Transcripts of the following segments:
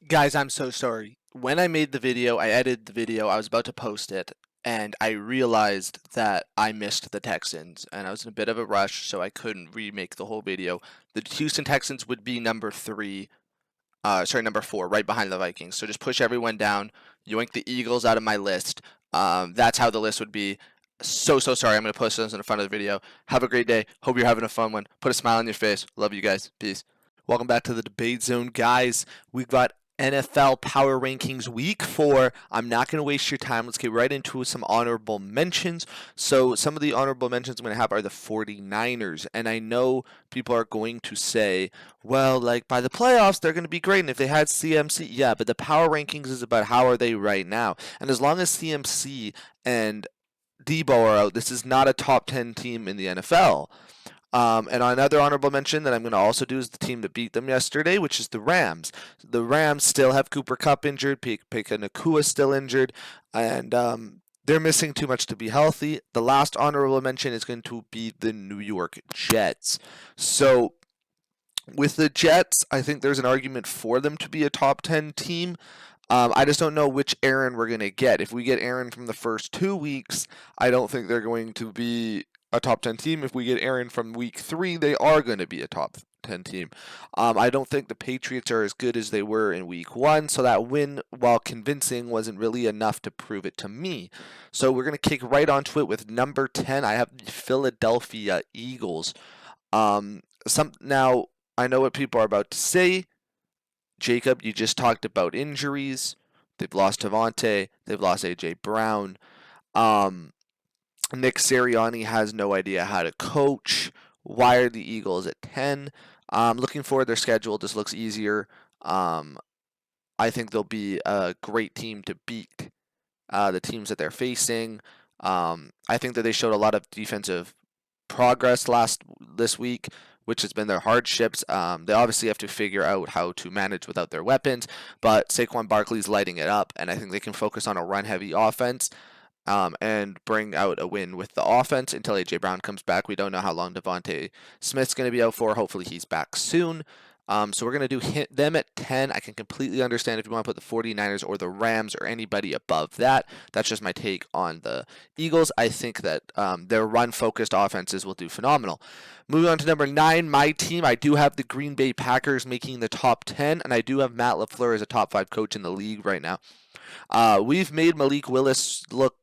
Guys, I'm so sorry. When I made the video, I edited the video, I was about to post it, and I realized that I missed the Texans, and I was in a bit of a rush, so I couldn't remake the whole video. The Houston Texans would be number four, right behind the Vikings. So just push everyone down, yoink the Eagles out of my list. That's how the list would be. So sorry. I'm going to post those in the front of the video. Have a great day. Hope you're having a fun one. Put a smile on your face. Love you guys. Peace. Welcome back to the debate zone, guys. We've got NFL Power Rankings Week 4. I'm not going to waste your time. Let's get right into some honorable mentions. So, some of the honorable mentions I'm going to have are the 49ers. And I know people are going to say, well, like by the playoffs, they're going to be great. And if they had CMC, yeah, but the Power Rankings is about how are they right now. And as long as CMC and Debo are out, this is not a top 10 team in the NFL. And another honorable mention that I'm going to also do is the team that beat them yesterday, which is the Rams. The Rams still have Cooper Kupp injured, Puka Nacua still injured, and they're missing too much to be healthy. The last honorable mention is going to be the New York Jets. So with the Jets, I think there's an argument for them to be a top 10 team. I just don't know which Aaron we're going to get. If we get Aaron from the first 2 weeks, I don't think they're going to be a top 10 team. If we get Aaron from week 3, they are going to be a top 10 team. I don't think the Patriots are as good as they were in week 1, so that win, while convincing, wasn't really enough to prove it to me. So we're going to kick right onto it with number 10. I have the Philadelphia Eagles. Now, I know what people are about to say. Jacob, you just talked about injuries. They've lost Devontae. They've lost A.J. Brown. Nick Sirianni has no idea how to coach. Why are the Eagles at 10? Looking forward, their schedule just looks easier. I think they'll be a great team to beat the teams that they're facing. I think that they showed a lot of defensive progress this week, which has been their hardships. They obviously have to figure out how to manage without their weapons, but Saquon Barkley's lighting it up, and I think they can focus on a run-heavy offense and bring out a win with the offense until A.J. Brown comes back. We don't know how long Devontae Smith's going to be out for. Hopefully he's back soon. So we're going to do them at 10. I can completely understand if you want to put the 49ers or the Rams or anybody above that. That's just my take on the Eagles. I think that their run-focused offenses will do phenomenal. Moving on to number 9, my team. I do have the Green Bay Packers making the top 10, and I do have Matt LaFleur as a top 5 coach in the league right now. We've made Malik Willis look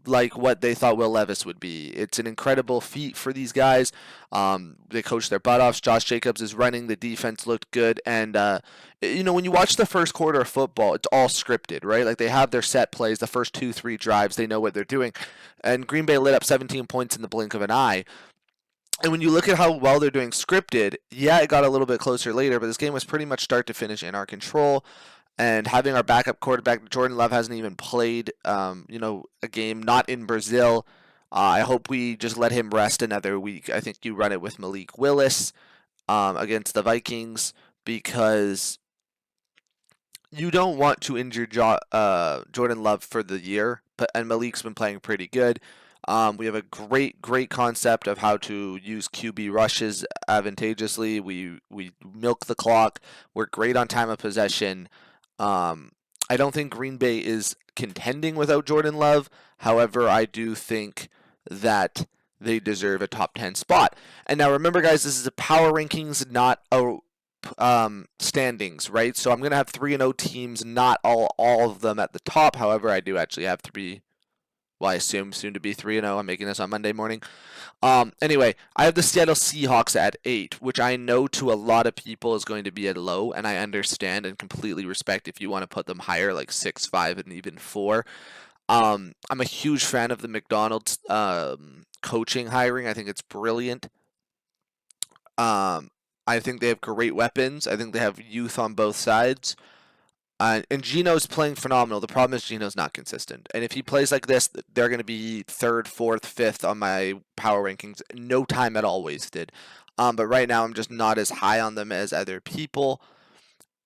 like what they thought Will Levis would be. It's an incredible feat for these guys. They coach their butt off. Josh Jacobs is running. The defense looked good. And, when you watch the first quarter of football, it's all scripted, right? Like they have their set plays, the first 2-3 drives, they know what they're doing. And Green Bay lit up 17 points in the blink of an eye. And when you look at how well they're doing scripted, yeah, it got a little bit closer later, but this game was pretty much start to finish in our control. And having our backup quarterback, Jordan Love, hasn't even played, a game not in Brazil. I hope we just let him rest another week. I think you run it with Malik Willis against the Vikings because you don't want to injure Jordan Love for the year, and Malik's been playing pretty good. We have a great concept of how to use QB rushes advantageously. We milk the clock. We're great on time of possession. I don't think Green Bay is contending without Jordan Love. However, I do think that they deserve a top 10 spot. And now remember, guys, this is a power rankings, not a standings, right? So I'm going to have 3-0 teams, not all of them at the top. However, I do actually have I assume soon to be 3-0. I'm making this on Monday morning. Anyway, I have the Seattle Seahawks at 8, which I know to a lot of people is going to be a low, and I understand and completely respect if you want to put them higher, like 6, 5, and even 4. I'm a huge fan of the McDonald's coaching hiring. I think it's brilliant. I think they have great weapons. I think they have youth on both sides. And Gino's playing phenomenal. The problem is Gino's not consistent. And if he plays like this, they're going to be 3rd, 4th, 5th on my power rankings. No time at all wasted. But right now, I'm just not as high on them as other people.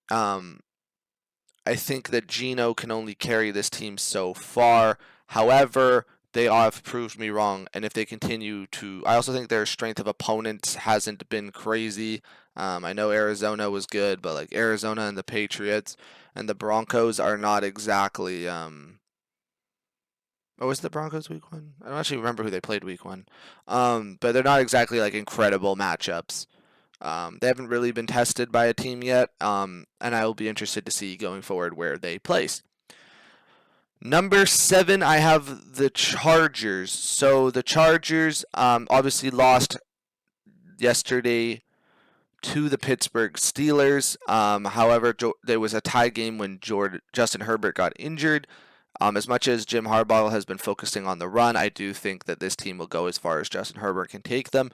I think that Gino can only carry this team so far. However, they have proved me wrong. And if they continue to, I also think their strength of opponents hasn't been crazy. I know Arizona was good, but like Arizona and the Patriots and the Broncos are not exactly. Oh, was the Broncos week one? I don't actually remember who they played week one. But they're not exactly like incredible matchups. They haven't really been tested by a team yet, and I will be interested to see going forward where they place. Number 7, I have the Chargers. So the Chargers obviously lost yesterday to the Pittsburgh Steelers. However, there was a tie game when Justin Herbert got injured. As much as Jim Harbaugh has been focusing on the run, I do think that this team will go as far as Justin Herbert can take them.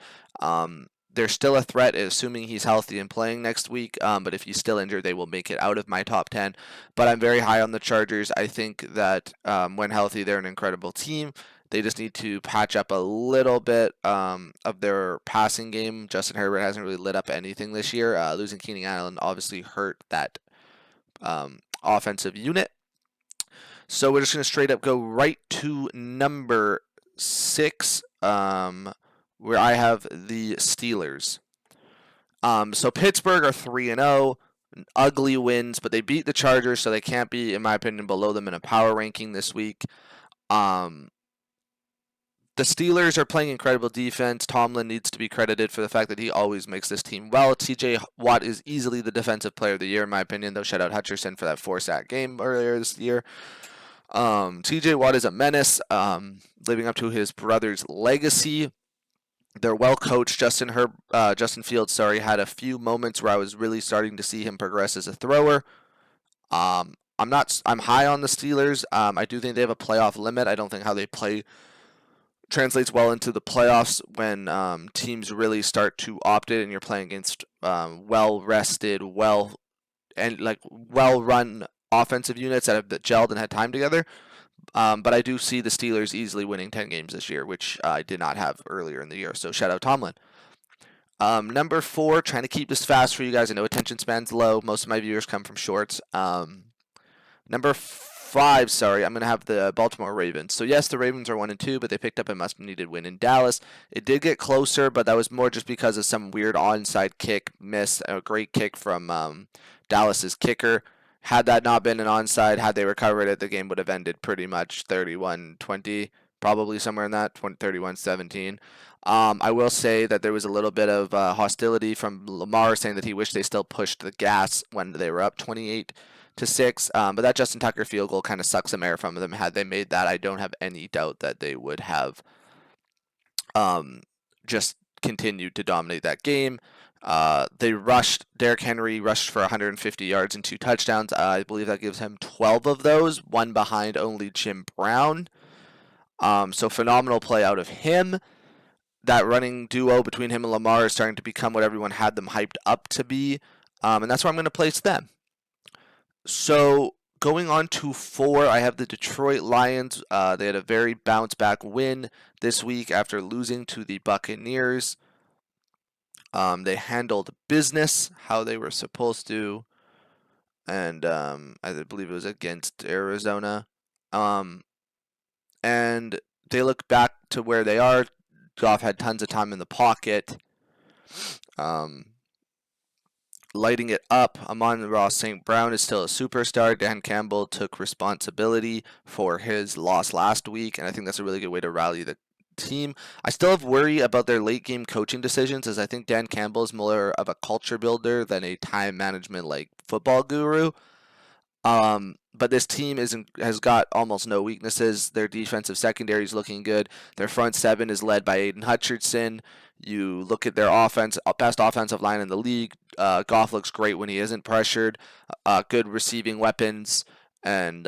They're still a threat, assuming he's healthy and playing next week. But if he's still injured, they will make it out of my top 10. But I'm very high on the Chargers. I think that when healthy, they're an incredible team. They just need to patch up a little bit of their passing game. Justin Herbert hasn't really lit up anything this year. Losing Keenan Allen obviously hurt that offensive unit. So we're just going to straight up go right to number 6, where I have the Steelers. So Pittsburgh are 3-0, ugly wins, but they beat the Chargers, so they can't be, in my opinion, below them in a power ranking this week. The Steelers are playing incredible defense. Tomlin needs to be credited for the fact that he always makes this team well. TJ Watt is easily the defensive player of the year, in my opinion, though. Shout out Hutcherson for that 4-sack game earlier this year. TJ Watt is a menace, living up to his brother's legacy. They're well coached. Justin Fields, had a few moments where I was really starting to see him progress as a thrower. I'm high on the Steelers. I do think they have a playoff limit. I don't think how they play translates well into the playoffs when teams really start to opt it and you're playing against well-rested, well-run offensive units that have gelled and had time together. But I do see the Steelers easily winning 10 games this year, which I did not have earlier in the year. So shout out Tomlin. Number 4, trying to keep this fast for you guys. I know attention span's low. Most of my viewers come from shorts. Number 5, I'm going to have the Baltimore Ravens. So yes, the Ravens are 1-2, but they picked up a must-needed win in Dallas. It did get closer, but that was more just because of some weird onside kick miss, a great kick from Dallas's kicker. Had that not been an onside, had they recovered it, the game would have ended pretty much 31-20, probably somewhere in that, 31-17. I will say that there was a little bit of hostility from Lamar saying that he wished they still pushed the gas when they were up 28-6. But that Justin Tucker field goal kind of sucks some air from them. Had they made that, I don't have any doubt that they would have just continued to dominate that game. Derrick Henry rushed for 150 yards and 2 touchdowns. I believe that gives him 12 of those, one behind only Jim Brown. So phenomenal play out of him. That running duo between him and Lamar is starting to become what everyone had them hyped up to be. And that's where I'm going to place them. So going on to 4, I have the Detroit Lions. They had a very bounce-back win this week after losing to the Buccaneers. They handled business how they were supposed to, and I believe it was against Arizona. And they look back to where they are. Goff had tons of time in the pocket, lighting it up. Amon-Ra St. Brown is still a superstar. Dan Campbell took responsibility for his loss last week, and I think that's a really good way to rally the team. I still have worry about their late game coaching decisions, as I think Dan Campbell is more of a culture builder than a time management like football guru. But this team has got almost no weaknesses. Their defensive secondary is looking good. Their front 7 is led by Aiden Hutchinson. You look at their best offensive line in the league. Goff looks great when he isn't pressured. Good receiving weapons, and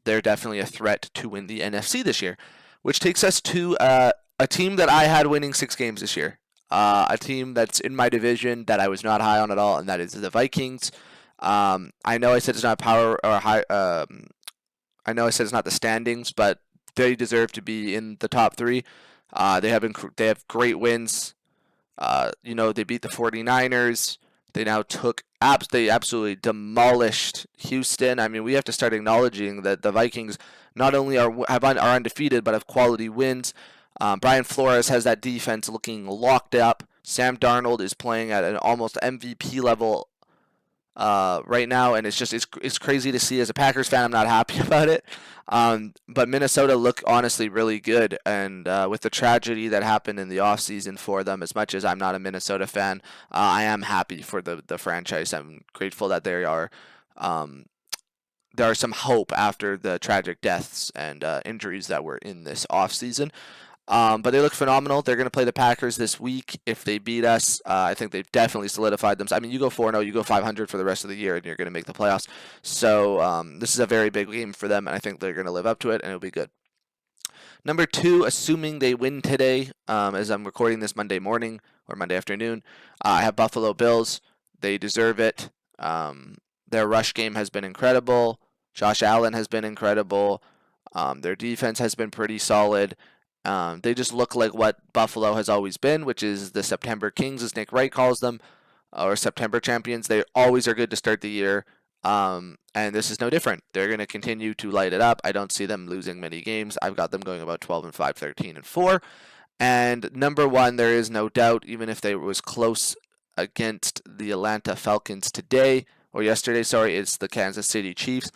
they're definitely a threat to win the NFC this year. Which takes us to a team that I had winning 6 games this year. A team that's in my division that I was not high on at all, and that is the Vikings. I know I said it's not power or high. I know I said it's not the standings, but they deserve to be in the top 3. They have great wins. They beat the 49ers. They now they absolutely demolished Houston. I mean, we have to start acknowledging that the Vikings not only are undefeated, but have quality wins. Brian Flores has that defense looking locked up. Sam Darnold is playing at an almost MVP level right now, and it's crazy to see. As a Packers fan, I'm not happy about it. But Minnesota look honestly really good, and with the tragedy that happened in the offseason for them, as much as I'm not a Minnesota fan, I am happy for the franchise. I'm grateful that they are. There are some hope after the tragic deaths and injuries that were in this offseason. But they look phenomenal. They're going to play the Packers this week. If they beat us, I think they've definitely solidified them. I mean, you go 4-0, you go 500 for the rest of the year, and you're going to make the playoffs. So this is a very big game for them, and I think they're going to live up to it, and it'll be good. Number 2, assuming they win today, as I'm recording this Monday morning or Monday afternoon, I have Buffalo Bills. They deserve it. Their rush game has been incredible. Josh Allen has been incredible. Their defense has been pretty solid. They just look like what Buffalo has always been, which is the September Kings, as Nick Wright calls them, or September champions. They always are good to start the year, and this is no different. They're going to continue to light it up. I don't see them losing many games. I've got them going about 12-5, 13-4. And number 1, there is no doubt, even if they was close against the Atlanta Falcons today, or yesterday, sorry, it's the Kansas City Chiefs.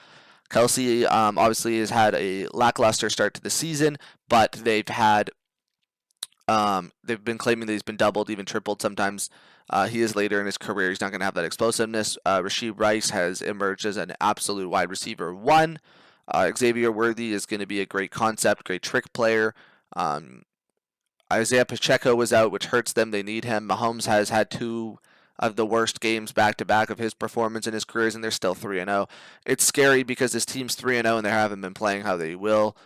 Kelsey obviously has had a lackluster start to the season, but they've been claiming that he's been doubled, even tripled sometimes. He is later in his career. He's not going to have that explosiveness. Rashee Rice has emerged as an absolute wide receiver 1. Xavier Worthy is going to be a great concept, great trick player. Isaiah Pacheco was out, which hurts them. They need him. Mahomes has had 2 of the worst games back-to-back of his performance in his careers, and they're still 3-0. It's scary because this team's 3-0, and they haven't been playing how they will.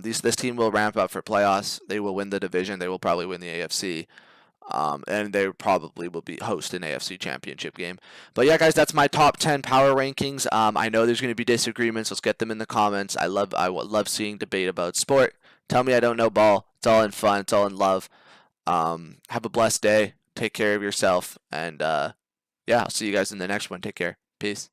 This team will ramp up for playoffs. They will win the division. They will probably win the AFC. And they probably will host an AFC championship game. But yeah, guys, that's my top 10 power rankings. I know there's going to be disagreements. Let's get them in the comments. I love seeing debate about sport. Tell me I don't know ball. It's all in fun. It's all in love. Have a blessed day. Take care of yourself. And yeah, I'll see you guys in the next one. Take care. Peace.